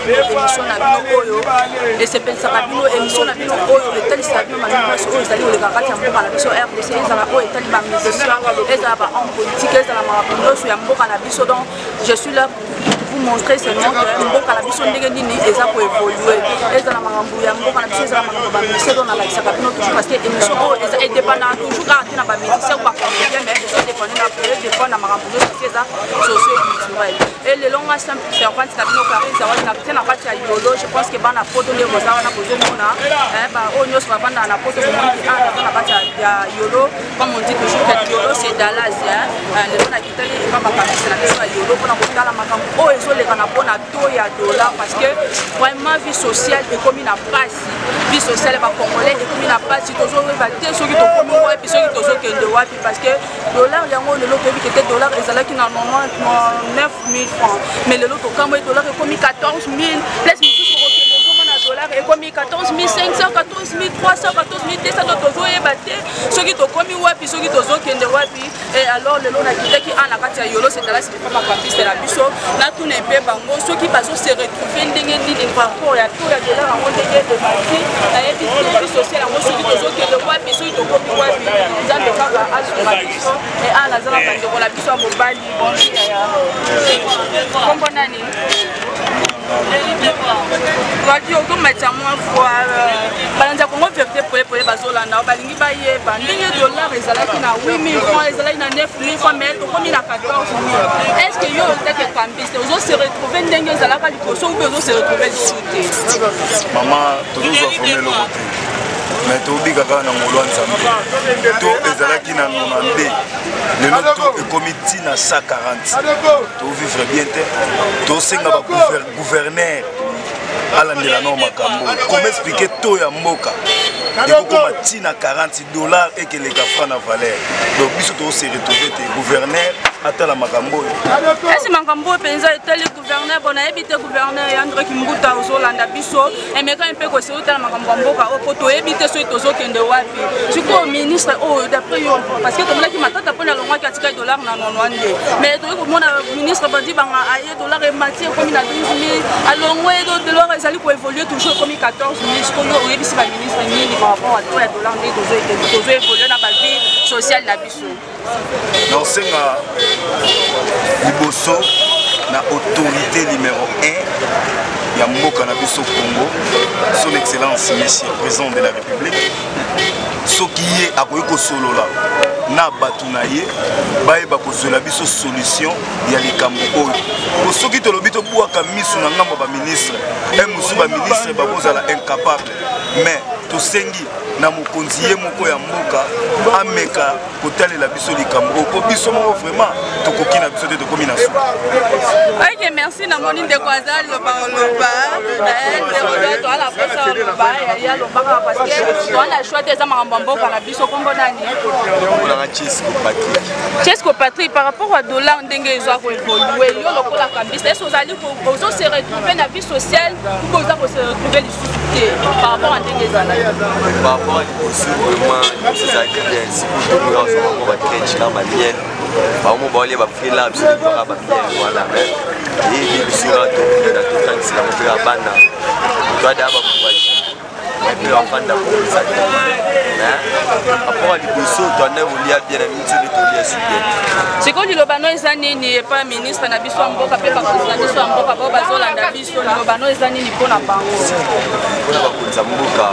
bino émission na bino oyo et c'est pensaka bino émission na bino oyo etalisa bino manipulation oyo ezali oleka kati ya mboka na biso RDC ezala oyo etali ba musicien ezala ba homme politique ezala makambo nyonso ya mboka na biso. Donc je suis là pour vous montrer seulement que mboka na biso ndenge nini eza ko évoluer ezala makambo ya mboka na biso ezala makambo ba musicien donc na lakisaka bino toujours parce que émission oyo eza indépendant toujours kaka te na ba musicien kwa comédien mais eza dépendant na peut dépendre na makambo nyonso parce que eza socio-culturel et le long simple servante na bino kari ezawaki na te na kati ya yolo je pense que bana poto nde boza wana bozomona ba oyo nyonso bavanda na poto bomoni aza na kati ya yolo comme on dit toujours que yolo c'est Dallas lelo na kitali eka makamisi na biso ya yolo mpona kotala makambo oyo ezoleka na mpona to ya dollar parce que vraiment vie sociale ekomi na pasi vie sociale bacongolais ekomi na pasi tozoyeba te soki tokomi wapi soki tozokende wapi parce que dollar yango lelo toyebi kete dollar ezalaki na 9000 francs mais lelo tokambo dollar ekomi 14000 plus misusu kokende ozomona dollar ekomi 14500 14300 14200 tozoyeba te soki tokomi wapi soki tozokende wapi et alors lelo nakitaki na kati ya yolo c'est là c'est pas campiste na biso na tout ne pe bango soki bazo se retrouver ndenge nini par rapport ya tout ya dollar en ndenge de bati na yebi vie sociale yango soki tozokende wapi soki tokomi wapi nzambe kaka azuma biso et nazala bandeko na biso ya mobali bonjour kombo nani radio okomatya mwa fois balanza kongo vérité poye bazolanda balingi bayeba ndenge dollar ezalaki na 8000 francs ezalaki na 9000 francs mais tokomi na 14000 est-ce que yo oteke cambiste ozo se retrouver ndenge ezalaka liboso ou ozo se retrouver lisusu te mama tozozwa formé loko te mais tobika kaka na ngolo ya nzambe to ezalaki na 92 lelo to ekomi ntina 140 tovivre bien te tosenga bagouverneur alandela nao makambo comment expliquer to ya mboka ekokoma ntina 40 dollars ekeleka franc na valeur donc biso tose retrouver te gouverneur atala makambo esi makambo mpenza etali gouverneur bona yebi te gouverneur ya André Kimbuta ozolanda biso emeka mpe koseli otala makambo ya mboka opo toyebi te soki tozokende wapi sikoyo ministre oyo d'après yo parce que tomonaki matata mpona alongwaki atika dollar na 92 mais toyei komona ministre bandi banga aye dollar emati ekomi na 12000 alongwe dollar ezali koévolue toujours ekomi 14000 sikoyo oyebisi baministre nini par rapport à to ya dollar nde tozoévolue na bavie sociale na biso nosenga liboso na autorité numéro 1 ya mboka na biso Congo son excellence monsieur président de la République soki ye akoki kosolola na bato na ye bayeba kozwela biso solution ya likambo oyo soki tolobi tobwaka miso na ngambo baministre mosusu baministre bakozala incapable mais tosengi na mokonzi ye moko ya mboka ameka kotalela biso likambo po biso moko vraiment tokoki na biso te tokomi na suka. Ok, merci na moni ndeko azali loba ndeko to ala posa loba ya loba parce que to ana choix eza makambo mboka na biso kombo nani na Chesco Patrick par rapport à dollar ndenge ezo ko évoluer yo lokola kambisa est-ce ozali ko se retrouver na vie sociale ou ko za ko se retrouver les par rapport à ndenge ezala par rapport à l'impossible vraiment c'est agréable si vous pouvez en ce moment va créer la manière par moment va aller va faire là absolument pas bien voilà mais et bien sûr là tout quand c'est la montée à bana toi d'abord et puis enfin d'abord ça rapport à l'impossible toi ne vous liez bien ami tu te lies super c'est quand le bano ezani ni pas ministre na biso mboka pe bakonza biso mboka ba bazolanda biso le bano ezani ni pona bango pona bakonza mboka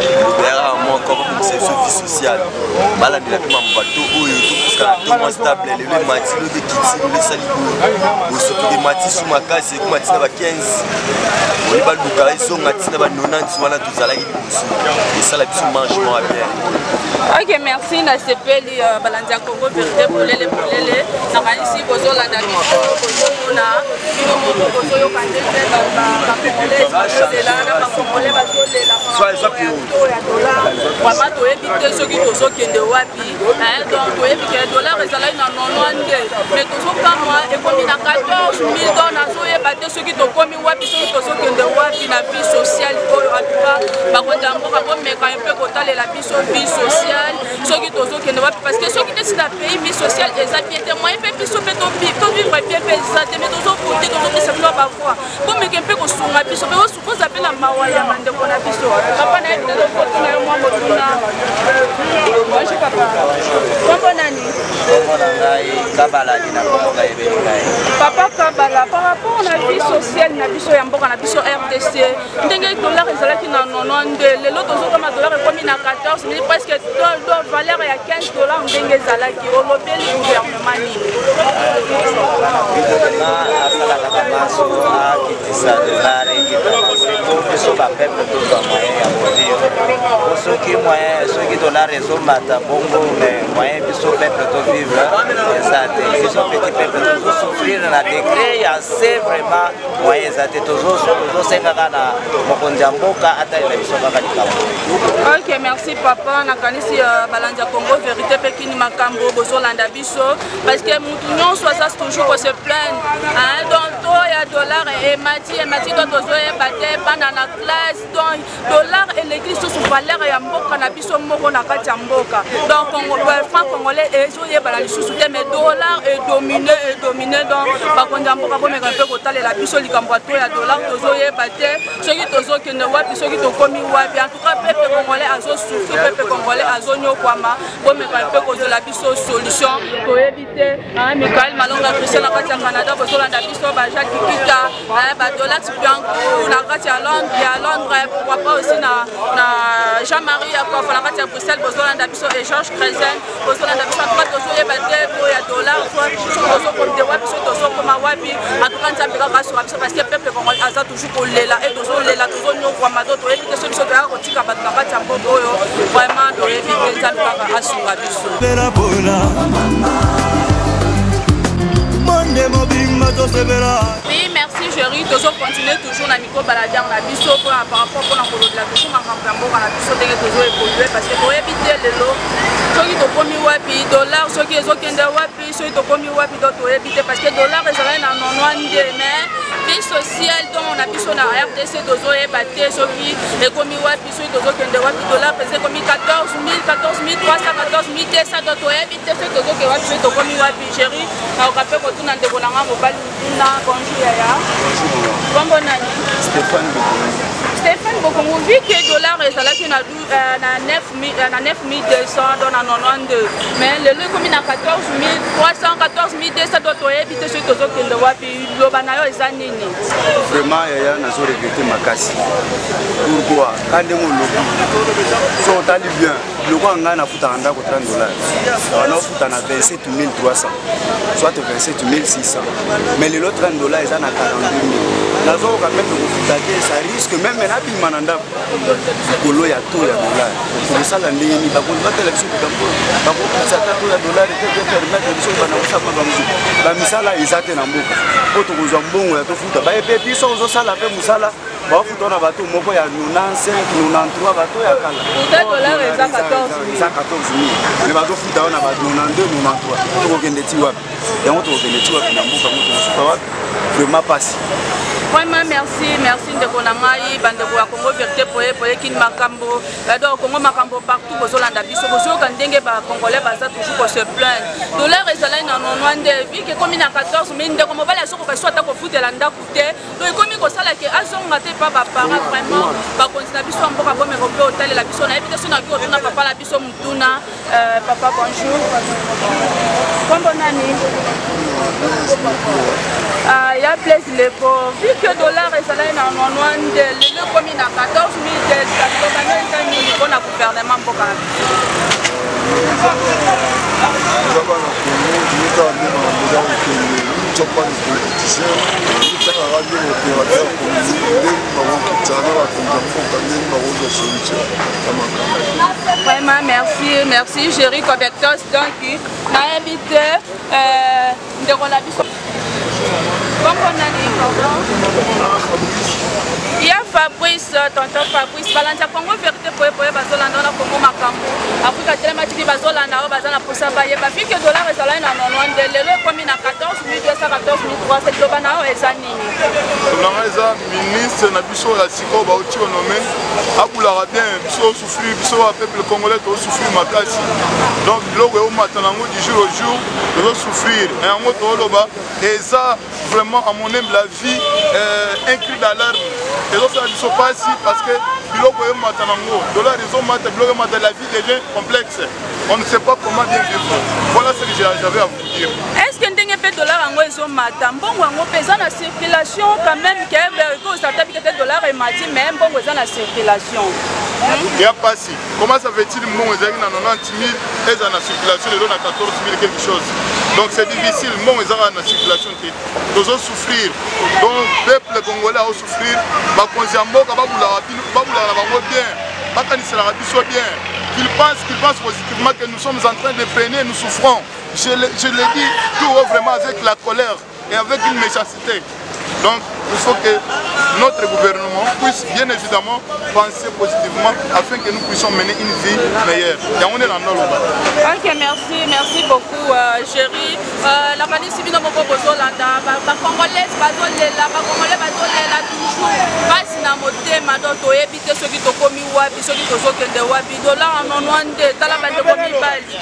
libéra moi comme conception vie sociale bala ndila pima mbato oyo tout parce que stable le mati le kitsi le salibo au soki de mati sous makasi ko mati na ba 15 oli ba luka iso ngati na ba 90 wana tozala liboso et ça la biso mangement bien. Ok, merci na sepeli balanza Congo vérité polele na kanisi bozolanda biso bozomona bino moko bozoyo kandele ba congolais na ba congolais bazolela ya dollar vraiment toyebi te soki tozokende wapi donc toyebi ke dollar ezalaki na 92 mais tozokamwa ekomi na 14000 donc nazoyeba te soki tokomi wapi soki tozokende wapi puis na vie sociale oyo en tout cas bakonzi ya mboka bomeka un peu kotalela biso vie sociale soki tozokende wapi parce que soki neti na pays vie sociale eza bien te moyen mpe biso mpe tovivre bien mpe eza te mais tozokote tozopesa bino bavoi bomeka mpe kosunga biso mpe oza mpe na mawa ya bandeko na biso papa na yebi tezokoto na yo mwa motuna bonjour papa kombo nani kombo na ngai kabalani na kombo ngai ebeli ngai papa kabala par rapport na vie sociale na biso ya mboka na biso RDC ndenge dollar ezalaki na 92 lelo tozokoma dollar ekomi na 14 mais presque valeur ya 15 dollars ndenge ezalaki olobeli gouvernement nini asala kaka maso akitisa dollar ekitako biso bapeple tozwa moyen ya kovivre soki moyen soki dollar ezomata bongo moyen biso peple tovivre eza te biso petit peple tozosouffrir na degré ya se vraiment moyen eza te tozosengaka na mokonzi ya mboka atalela biso kaka likambo. Ok, merci papa nakanisi balandi ya Congo vérité mpe kini makambo bozolanda biso parce que mutu nyonso aza toujours ko se plaindre donc to ya dollar emati to tozoyeba te bana na classe donc dollar eleki lisusu valeur ya mboka na biso moko na kati ya mboka donc franc congolais ezoyebana lisusu te mais dollar edomine donc bakonzi ya mboka bomeka mpe kotalela biso likambo ya to ya dollar tozoyeba te soki tozokende wapi soki tokomi wapi en tout cas peuple congolais azosouffrir peuple congolais azonyokwama bomeka mpe kozela biso solution toyebi te Michael Malonga Christian na kati ya Canada bozolanda biso baja kikita badolax bianco na kati ya Londres pourquoi pas aussi na Jean-Marie Yakof na kati ya Bruxelles bozolanda biso et Georges Crezen bozolanda biso en tout cas tozoyeba te to ya dollar tozokoma wapi so tozokoma wapi en tout cas nzambe kaka asura biso parce que peuple congolais aza toujours kolela et tozolela tozonyokwama to toyebi te so biso toyaka kotika bato na kati ya mboka oyo vraiment toyebi te nzambe kaka asura biso. Oui, merci chérie. Toujours continuer toujours na micro balade na biso par rapport à la toujours makambo ya mboka na biso ndenge toujours évoluer parce que toyebi te lelo soki tokomi wapi dollar soki ezokende wapi soki tokomi wapi do toyebi te parce que dollar ezalaki na 92 mais vie sociale donc na biso na RDC tozoyeba te soki ekomi wapi soki tozokende wapi dollar pese ekomi 14 300 14 200 do toyebi te soki tozoke wapi soki tokomi wapi chérie nakoka mpe kotuna ndeko na nga mobali na bonjour yaya kombo nani Stéphane Bokongo vu que dollar ezalaki na 9200 donc na 92 mais lelo ekomi na 14300 14200 do toyebi te soki tozokende wapi loba na yo eza nini vraiment yaya nazoregrete makasi pourquoi ka ndenge olobi so otali bien biloko ngai nafutaka ndako 30 dollars wanaofuta na 27300 soit 27600 mais lelo 30 dollars eza na 42000 nazokoka mpe kofuta te ça risque même nabima na ndako likolo ya to ya dollar okosala ndenge nini bakonzi batela biso likambo bakopesa ta to ya dollar te permettre biso bana kosala bamusuku bamisala eza te na mboka po tokozwa mbongo ya tofuta bayepe biso ozosala mpe mosala bafuta na bato moko ya 95 93 bato ya kala eza 14000 mais bazofuta wana ba 92 93 tokokende ti wapi yango tokokende ti wapi na mboka moto mosuka wapi vraiment pasi. Vraiment merci ndeko na ngai bandeko ya Congo vérité poyekini makambo donc Congo makambo partout bozolanda biso bozoyoka ndenge ba congolais baza toujours ko se plaindre dollar ezalaki na 92 vi ke komi na 14000 ndeko mobali azokoka so ata kofutela ndako te donc ekomi kosala ke azonga te pa bapara vraiment bakonzi na biso ya mboka bomeko mpe otalela biso nayebi te so naki otuna papa na biso mutuna papa bonjour kombo nani ya place lepo vu que dollar ezalaki na 92 lelo ekomi na 14200 tokana eza nini mpona gouvernement mboka na vraiment merci chéri Covectos donc nayebi te ndeko na biso kombo nani ya Fabrice tonton Fabrice balanda Congo vérité poye bazolanda na Congo makambo Afrika telema TV bazolanda o bazana posa bayeba vu que dollar ezalaki na 92 lelo ekomi na 14000 214 300 liloba na yo eza nini tolanga eza ministre na biso ya sikoyo bauti onome abulaka bien biso osouffrir biso ya peuple congolais tosouffrir makasi donc biloko eomata nango du jour au jour tozosouffrir na yango tooloba eza vraiment à mon humble avis un cri d'alarme ezosala biso pasi parce que biloko eomata nango dollar ezomata biloko emata la vie devient complexe on ne sait pas comment bien vivre voilà ce que j'avais à vous dire. Est-ce que ndenge pe dollar yango ezomata mbongo yango mpe eza na circulation quand même ke osata bike te dollar emati mais mbongo eza na circulation ya pasi comment ça veut-il mbongo ezalaki na 90 000 eza na circulation lelo na 14 000 quelque chose donc c'est difficile mbongo ezaka na circulation te tozosouffrir donc peuple congolais aosouffrir bakonzi ya mboka babulaka na bango bien bakaniselaka biso bien qu'ils pensent positivement que nous sommes en train de peiner, nous souffrons. Je le dis tout vraiment avec la colère et avec une méchanceté. Donc il faut que notre gouvernement puisse bien évidemment penser positivement afin que nous puissions mener une vie meilleure. Et on est dans nos lois. Ok, merci beaucoup chérie. La famille Sibino Moko Bozolanda, Congolais bazolela toujours. Basi na motema doto ebite soki tokomi wapi soki tozokende wapi dollar en onwande tala bande ko mibali.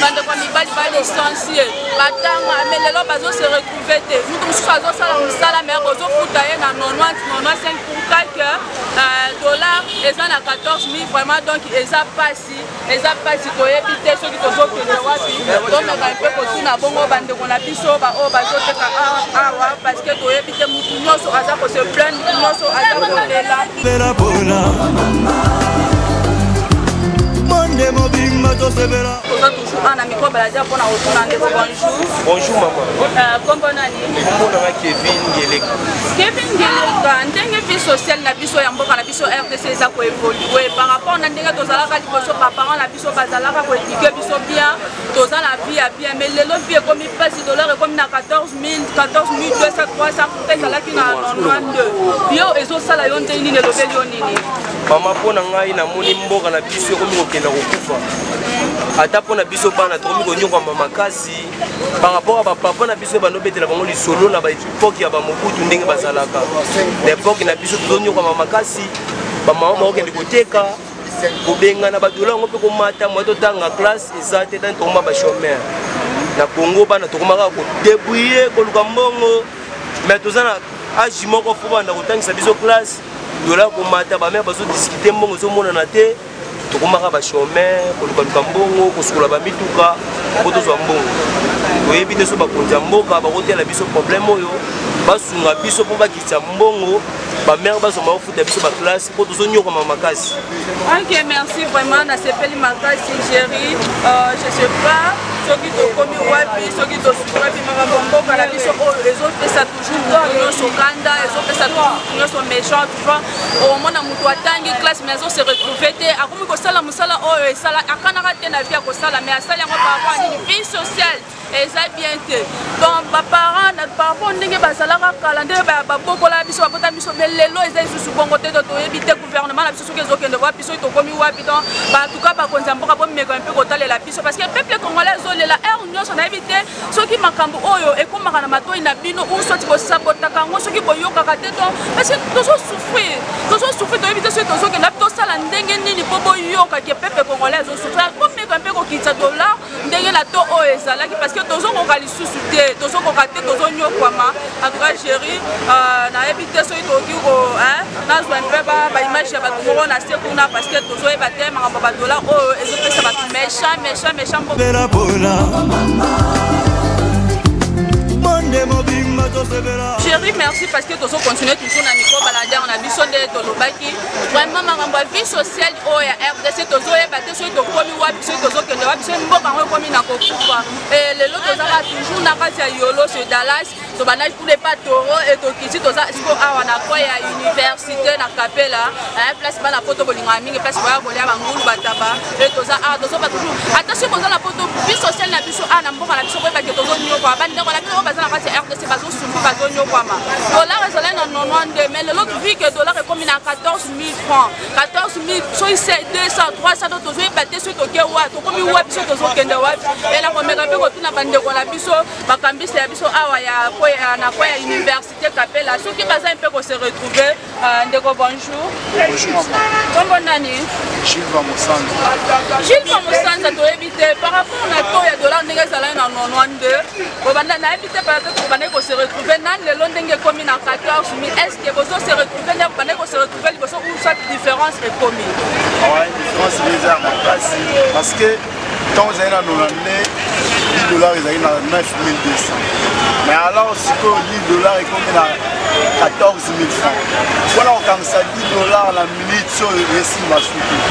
Bande ko mibali ba licencié. Batanga mais lelo bazo se retrouver te. Nous tous faisons ça la mère bozo futa ye na 95 pour que dollar eza na 14 000 vraiment donc eza pasi toyebite soki tozokende wapi donc ba pe kotuna bongo bande ko na biso ba o bazoteka awa parce que toyebite mutu nyonso aza ko se plaindre nyonso aza ko lela toujours un ami comme la pour bonjour maman comment Kevin Geleka ndenge vie sociale na biso ya mboka na biso RDC eza ko évoluer par rapport na ndenge tozalaka liboso ba parents na biso bazalaka ko éduquer biso bien tozala vie ya bien mais lelo vie comme pasi dollar comme na 14 200 300 ezalaki na 92 bio ezosala yo ndenge nini lobeli yo nini mama pona ngai na moni mboka na biso komi kokenda kokufa ata pona biso bana tokomi konyokwama makasi par rapport à papa na biso banobetela bango lisolo na baepoke ya bamobutu ndenge bazalaka na epoke na biso tozonyokwama makasi bamama bakokende koteka kobengana badola yango mpe komata mwa totanga classe eza te tani tokoma bachomere na Congo bana tokomaka kodebrouiller koluka mbongo mais toza na age moko fo banda kotangisa biso classe dola komata bamere bazodiscute mbongo ezomonana te tokomaka bachomere kolukaluka mbongo kosukola bamituka po tozwa mbongo toyebi te so bakonzi ya mboka bakotela biso problème oyo basunga biso mpo bakitisa mbongo bamere bazoma kofuta biso baklasse mpo tozonyokama makasi. Ok, merci vraiment nasepeli makasi chérie. Je sais pas soki tokomi wapi soki tosukola makambo mboka na biso oyo ezopesa toujours nyonso kanda ezopesa toujours nyonso méchant tu vois omona moto atangi classe mais azose retrouver te akomi kosala mosala oyo esala akanaka te na vie ya kosala mais asali yango par rapport à nini vie sociale eza bien te donc baparent par rapport ndenge bazalaka kala ndenge babokola biso babota biso mais lelo eza lisusu bongo te to toyebi te gouvernement na biso soki ezokende wapi soki tokomi wapi donc batuka bakonzi ya mboka bomeka mpe kotalela biso parce que peuple congolais azolela ere nyonso nayebi te soki makambo oyo ekomaka na matoi na bino ou soti bosabotaka yango soki boyokaka te to parce que tozosouffrir toyebi te soki tozokenda tosala ndenge nini mpo boyoka ke peuple congolais azosouffrir komeka mpe kokitisa dollar ndenge na to oyo ezalaki parce que tozokoka lisusu te tozokoka te tozonyokwama en tout cas chérie nayebi te soki tokoki nazwa mpe baimage ya bato moko na se kuna parce que tozoyeba te makambo badolar oyo ezopesa bato méchant chérie merci parce que tozo continuer toujours na micro balade on a biso nde tolobaki vraiment makambo ya vie sociale oyo ya RDC tozoyeba te soki tokomi wapi soki tozokende wapi soki mboka yango ekomi na kokufa lelo tozala toujours na kati ya yolo sur Dallas tobanda pour pas toro et tokiti toza siko awa na kwa ya université na Kapela place bana poto bolinga mingi place ba bolia bangulu bataba et toza tozo ba toujours attention boza na poto vie sociale na biso na mboka na biso ba ke tozo nyo kwa bande ko la biso baza na kati RDC bazo sumbu bazo nyo kwa ma dollar ezala na 92 mais l'autre vie que dollar est comme na 14 000 francs 14 000 so c'est 200 300 tozo baté so toke wa to komi wa biso tozo kende wa et la komeka pe ko tuna bande ko la biso bakambisi ya biso awa ya na kwa ya université Kapela soki baza un peu ko se retrouver ndeko bonjour. Bonjour. Comment nani? Gilles Vamosanza. Gilles Vamosanza to éviter par rapport à taux ya dollar ndenge ezala na 92 ko banda na éviter par rapport ko banda ko se retrouver nan le long ndenge komi na 14 000 est-ce que vous se retrouver na banda ko se retrouver liboso ou cette différence est commis? Ouais, différence les armes parce que quand vous avez dans 90 $, ils avaient 9 200. Mais alors, si $10 est comme 14 000 francs. Voilà, quand ça $10 la minute sur le récit va soutenir.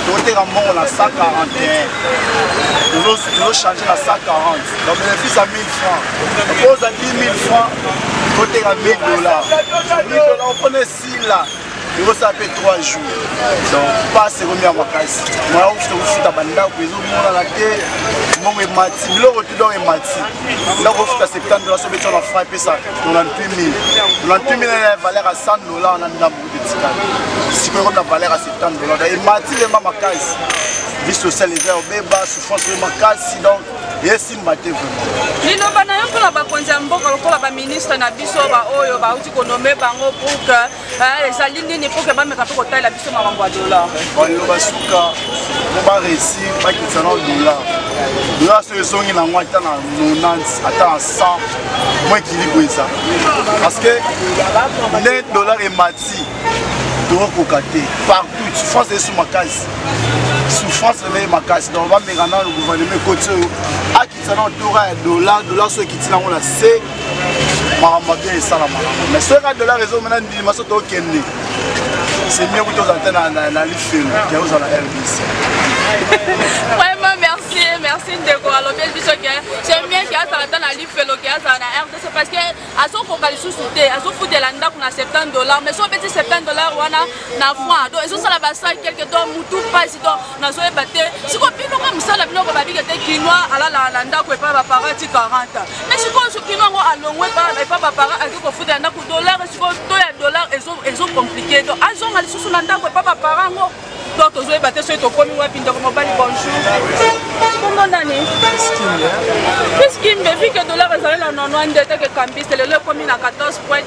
Donc, on a 141. Nous avons changé à 140. Donc, le bénéfice à 1000 francs. Donc, on a 10 000 francs. Côté à $1000. $1000, on prenait 6 là. Il faut s'appeler 3 jours. Donc, pas se remis à ma casse. Moi, je suis à Banda, je suis à la tête. Mon mati, le retour est mati. Là, on fait à $70, on a frappé ça. On a 98 000. On a 98 000, la valeur à $100, on a un bout de titan. Si on a la valeur à $70. Et mati, les ma casse. Vie sociale, les verts, béba, souffrance, les ma casse. Donc, et si maté vraiment. Lino bana yo pour ba konza mboka lokola ba ministre na biso ba oyo ba uti ko nommer bango pour que les alliés ni pour que ba meka ko taila biso makambo ya dollar. Ba basuka ko ba réussir ba kitana dollar. Dollar se zongi na ngwa tana 90 ata 100 moins qui libre ça. Parce que les dollars est mati. Doit kokaté partout souffrance de sous ma case. Souffrance de ma case. Donc on va mettre dans le gouvernement côté à qui ça $dollar ceux qui tirent on a c'est maramabia et ça la mais ce cas $, réseau maintenant dit ma soto kende. C'est mieux que aux antennes dans les films qui est aux RDC. Vraiment merci Ndeko alobel biso ke c'est bien qu'il y a ça dans la livre lo qu'il y a ça na RDC parce que à son focali sous-souté à son foutre la ndako na $70 mais so petit $70 wana na franc donc ils ont ça la basa quelque temps mutu pas si donc na so ebaté si ko pino comme ça la bino ko babike te kinois ala la ndako e pa ba parati 40 mais si ko so kinois ngo alongwe pa ba para aki ko foutre ndako $, si ko to ya $, ils ont compliqué donc a zonga li sous na ndako e pa ba para ngo donc to zo ebaté so to komi wapi ndako mobali bonjour. Comment nani? Qu'est-ce qui me dit que $, est allé en 92 que Cambis, le lieu commis à 14.2,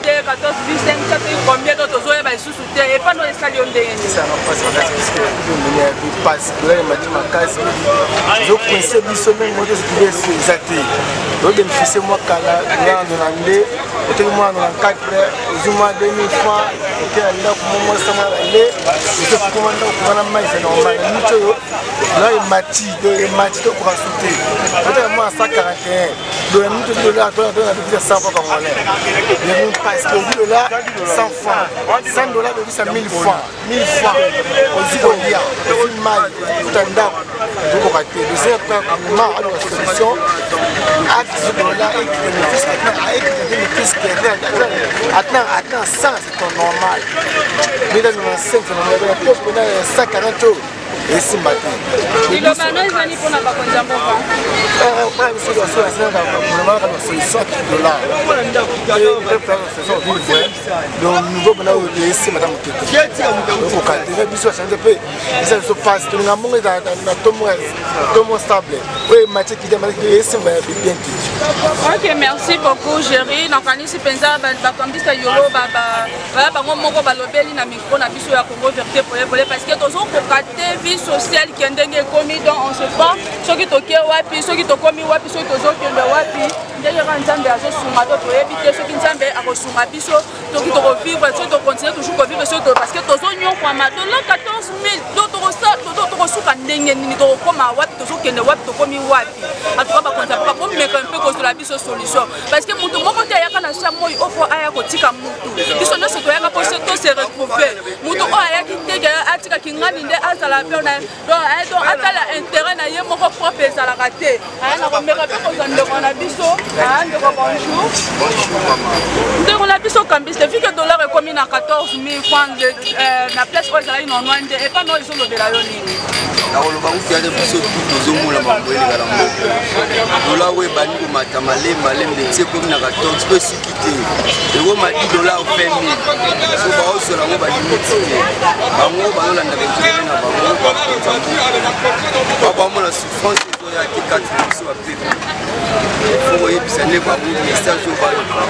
14,5, combien d'autres zones va sous-souter et pas dans les stadions de Yéni. Ça va pas se passer parce que je passe, je m'a dit ma case, je connaissais du sommet, moi je suis exacté. Donc bénéficier moi quand là on a andé, et moi on a 4 je m'ai 2000 francs, et là pour moi ça m'a allé, je suis commandant pour la main, c'est normal. Là il m'a dit pour ajouter. Peut-être moi à 141. Donc $, toi on a fait 100 francs comme on est. Mais on passe le $, 100 francs. $100 de ça 1000 francs. 1000 francs. On dit qu'on y a une maille, tout un dame. Donc on a été deuxième moment à la solution. À $, et qui bénéfice qui est attends 100 c'est normal. Mais dans le 5 c'est normal. On a 140 euros. Et si matin. Il a pas de pour la bakonza mboka. Pas une solution, c'est vraiment une solution qui $. Donc nous avons ici madame Tete. Donc au cadre de ça c'est un peu ça se passe nous avons dans tomo stable. Oui, Mathieu qui demande que ici bien. OK, merci beaucoup Géry. Donc anisi penza ba kambisa yolo ba moko ba lobeli na micro na biso ya Congo Vérité parce que tozo ko cadre vie sociale qui est commis donc on se prend ceux qui toquent wapi ceux qui toquent commis wapi ceux qui toquent wapi ndenge nzambe azosunga to éviter ceux qui nzambe akosunga biso to qui to vivre ceux qui continuer toujours vivre ceux parce que tozo nyokwa ma $, 14 000 to suka ndenge nini to koma wapi to kende wapi to komi wapi atuka ba konza pour mettre un peu cause la biso solution parce que mutu moko te ayaka na sa moi ofo aya kotika mutu biso nyonso to yaka po se retrouver mutu o aya ki tege atikaki ngani nde azala mpe na donc atala intérêt na ye moko propre ezalaka te aya na komeka mpe kozwa ndeko na biso ndeko bonjour ndeko na biso kambiste vi ke dollar ekomi na 14 000 francs na place oyo ezalaki nonwa nde epa no ezolobela yo nini nakoloba kufiane biso tozomona mambo elekala moko dola oyo ebandi komata maleme tie ekomi na 14 mpe suki te ekoma 10 dollar 20 000 so baozola yango balimiti te bango bazolandaka ekokeme na bango bamona souffrance ezoyaki kati na biso bapepe fo oyebisa nde bango message oyo baloba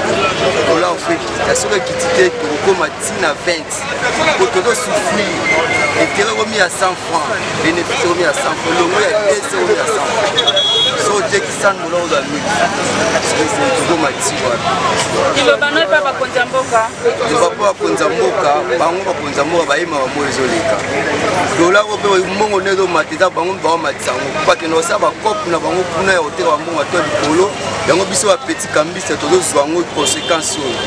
dola ofekita soki ekiti te tokokoma ntina 20 po tozosouffrir intérêt ekomi ya 100 francs bénéfice ekomi ya 100 francs longo ya 2 ekomi ya 100 francs so otekisa ndola oza 1000 tokoma ti wapi iloba no epa bakonzi ya mboka epa mpo bakonzi ya mboka bango bakonzi ya mboka bayemaka mo ezoleka dola oyo mpe mbongo nde ezomata eza bango baomatisa yango bakende kosala bakope na bango kuna ya koteka bambongo to likolo yango biso bapeti kambisa tozozwa yango conséquence oyo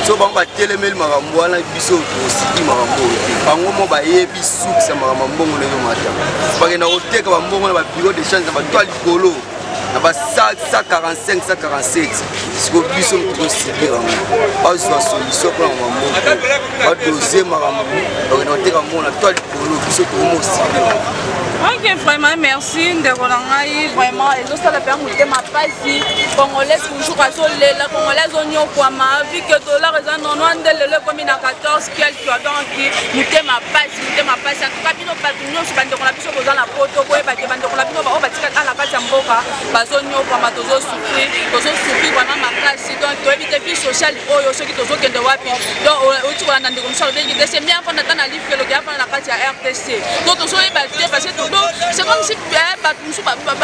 so bango batelemeli makambo wana biso tosiki makambo oyo te bango mo bayebi sukisa makambo mbongo nde ezomata bakenda koteka bambongo na babiro de change na bato ya likolo na ba 145 147 siko biso tokosiki yango bazwa solution mpona makambo badose makambo bakenda koteka mbongo na to ya likolo biso tokomosiki Ok, vraiment merci ndeko na ngai vraiment ezosala mpe motema pasi congolais toujours azolela congolais azonyokwama vi ke dollar eza nonwa nde lelo ekomi na 14 quelque donc motema pasi antuka bino bato nyonso bandeko na biso boza na poto boyebake bandeko na bino oyo batikaka na kati ya mboka bazonyokwama tozosouffrir vraiment makasi donc toyebi te vie sociale oyo soki tozokende wapi donc oti kolanda ndeko mosu alobeki te c'est bien afanda ata na lifeloke afanda na kati ya RTC donc tozoyeba te parce que c'est comme si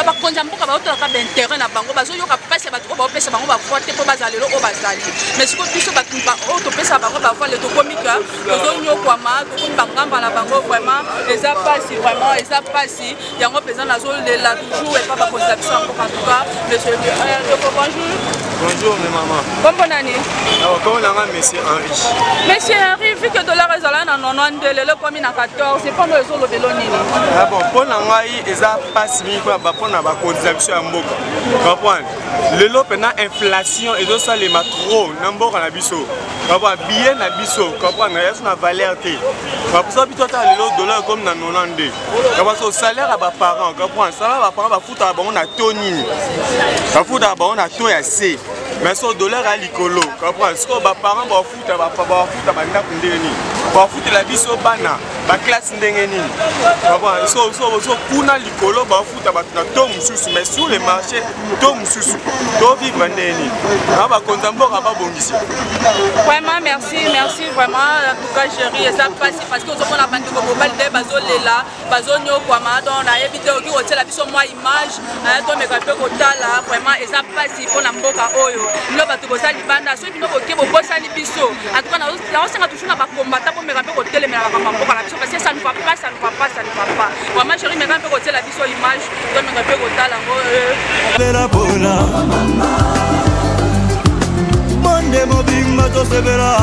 bakonzi ya mboka baotalaka baintérêt na bango bazoyoka mpasi ya bato oyo baopesa bango bavoi te mpo bazala lelo oyo bazali mais siko biso bato oyo topesa bango bavoi le tokomika tozonyokwama tokomi bangamba na bango vraiment eza pasi vraiment eza pasi yango mpenza nazolela toujours epa bakonzi ya biso ya mboka en tout cas monsieur bonjour bonjour mes maman kombo nani kombo nanga monsieur Henri monsieur Henri vu que dollar ezala na 90 lelo ekomi na 14 epona ezolobelo nini bon mpo na ngai eza mpasi mingi mpona bakonzi na biso ya mboka comprendre lelo mpena inflation ezosalema trop na mboka na biso comprendre billet na biso comprendre yaso na valeur te baposa bito ata lelo dollar ekomi na 92 comprendre salaire ya baparent comprendre salaire ya baparent bafutaka bango na to nini bafutaka bango na to ya se mais so dollar ya likolo comprendre sikoyo baparent bafuta bandako ndenge nini bafutela biso bana baklasse ndenge nini so kuna likolo bafuta bato na to mosusu mais sur le marché to mosusu tovivre ndenge nini bakonzi ya mboka babongisi vraiment merci vraiment en tout cas chéri eza mpasi parce que ozomona bandeko mobali nde bazolela bazonyokwama donc nayebi te oki kotiela biso mwa image tomeka mpe kotala vraiment eza mpasi mpona mboka oyo bino bato boza libanda soki bino boke bobosani biso en tout cas naosenga toujours na bakombata pomeka mpe kotelemela makambo ya mboka na biso parce que ça ne va pas vraiment chéri meka mpe kotiela biso image tomeka mpe kotala yango Monde mobimba tosebela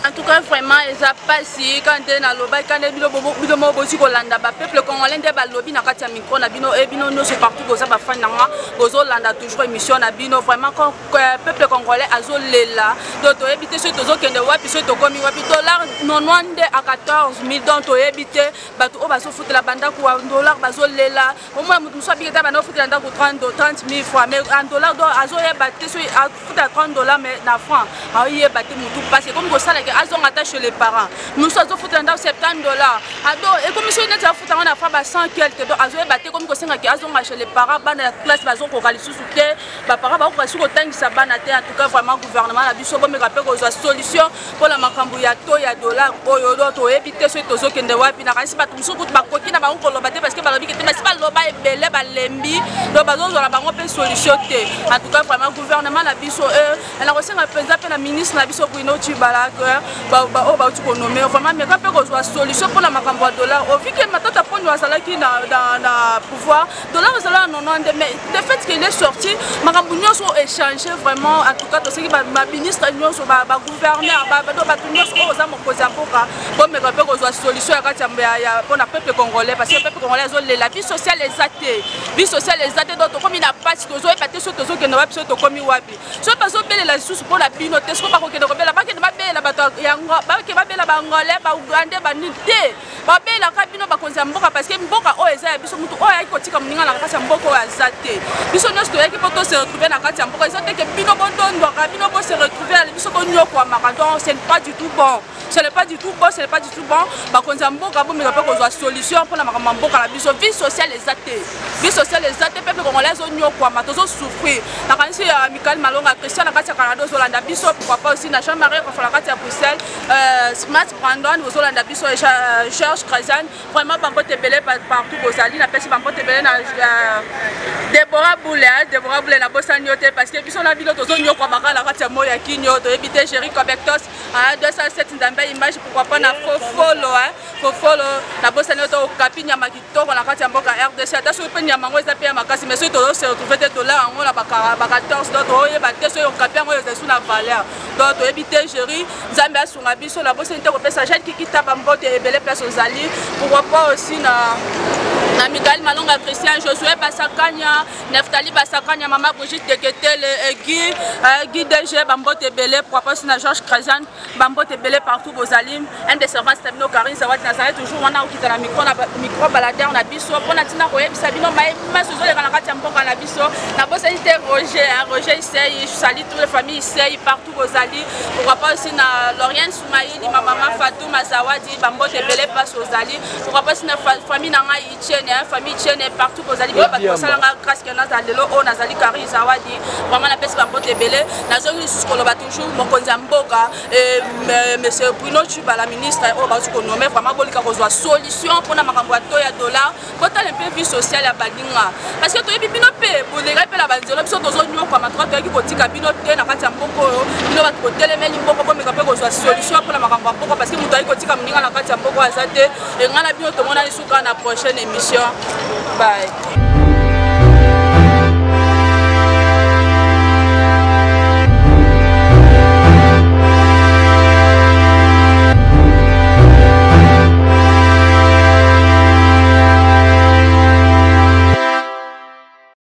en tout cas vraiment eza pasi kande naloba kande bino mo bosi kolanda ba peuple congolais nde balobi na kati ya micro na bino e bino nyonso partout boza bafani nanga bozolanda toujours émission na bino vraiment peuple congolais azolela donc toyebi te soki tozokende wapi soki tokomi wapi dollar 90 à 14 000 donc toyebi te bato oyo bazofutela bandako ya dollar bazolela omona moto mosu abiki te banda ofutela ndako 30 000 francs mais en dollar donc azoyeba te soki afutela 30 dollars mais na franc aoyeba te motu pasi ekomi kosalaka azonga ata chez les parents mosu azofutela ndako 70 dollars ado ekomi soki neti afutanga na fra ba 100 quelque donc azoyeba te ekomi kosengaki azonga chez les parents bana ya classe bazokoka lisusu te baparent bakoka lisusu kotangisa bana te en tout cas vraiment gouvernement na biso bomeka mpe kozwa solution mpona makambo ya to ya dollar oyo do toyebi te soki tozokende wapi nakanisi bato mosusu kutu bakoki na bango koloba te parce que balobiki te mais si baloba ebele balembi donc bazozwala bango mpe solution te en tout tout cas vraiment gouvernement na biso elle a reçu un président pe na ministre na biso Bruno Tshibala ba tu nommer vraiment mais quand peut qu'on solution pour la makambo dollar au vu que matata poni azalaki na pouvoir dollar azala non mais le fait qu'il est sorti makambo nyonso échanger vraiment en tout cas to seki ba ministre nyonso ba gouverneur ba nyonso oza mokozi mboka bon mais quand peut qu'on solution ya kati ya pour le peuple congolais parce que le peuple congolais la vie sociale exacte donc comme il n'a pas si tozo epate so tozo kenda wapi so to komi wapi so bazo belela lisusu pour la bino te sko ba kokenda kobela ba kenda ba bela bato yango ba ke ba bela ba ngolais ba ugande ba nite ba bela ka bino ba konza mboka parce que mboka o eza ya biso mutu o ya ikotika muninga na kati ya mboka o azate biso nyonso to yaki poto se retrouver na kati ya mboka eza te ke bino bondondo ka bino bo se retrouver na biso to nyoko maka donc ce n'est pas du tout bon ce n'est pas du tout bon ba konza mboka bo meka pe ko zo solution pour la makambo mboka la biso vie sociale exacte peuple congolais zo nyoko ma tozo souffrir na kanisi ya Michael Malonga Christian na kati ya Canada zo landa biso pourquoi pas aussi na Jean-Marie ko la kati ya Bruxelles Smart Brandon zo landa biso Georges Krazan vraiment bango tebele partout bozali na pesi bango tebele na Deborah Boule na bossa nyote parce que biso na bilo tozo nyoko maka la kati ya moya kinyo to ebite Jerry Cobectos 207 ndambe image pourquoi pas na Fofolo na bossa nyote o kapinya makitoko na kati ya mboka RDC ata so pe nyama ngo eza pe makasi mais so to se retrouver te dollar ngo la ba 14 donc oye ba te so yo kapia ngo eza suna valeur donc to ebite Jerry Nzambe asunga biso la bossa nyote ko pesa jeune qui kita bambote ebele place aux alliés pourquoi pas aussi na Michael Malonga Christian Josué Basakanya Neftali Basakanya Mama Brigitte Teketele Guy DG Bambote Belé pourquoi pas na Georges Krazan Bambote Belé partout aux alim un des servants Stabino Karin Zawad Nazareth toujours on a qui dans la micro balader na biso pona tina koyeb sabino ma sozo le kana kati mboka na biso na bossa ite Roger Issei salut toutes les familles Issei partout aux alim pourquoi pas aussi na Lauriane Soumaïli maman Fatou Mazawadi Bambote Belé passe aux alim pourquoi pas na famille na ngai famille Tchène partout aux alliés basalanga grâce que naza lelo o nazali Kari Zawadi vraiment la pesi bambote belé nazongi lisusu koloba toujours mokonzi mboka monsieur Bruno Tshibala ministre o bazu ko nommer vraiment bolika kozwa solution pona makambo ya to ya dollar kota un peu vie sociale ya balinga parce que to yebi bino pe boleka pe la banzelo biso tozo nyoko ma to yaki kotika bino te na kati ya mboko bino ba ko telemeli mboko ko meka pe kozwa solution pona makambo mboko parce que muto yaki kotika muninga na kati ya mboko azate ngana bino to mona lisuka na prochaine émission. Bye.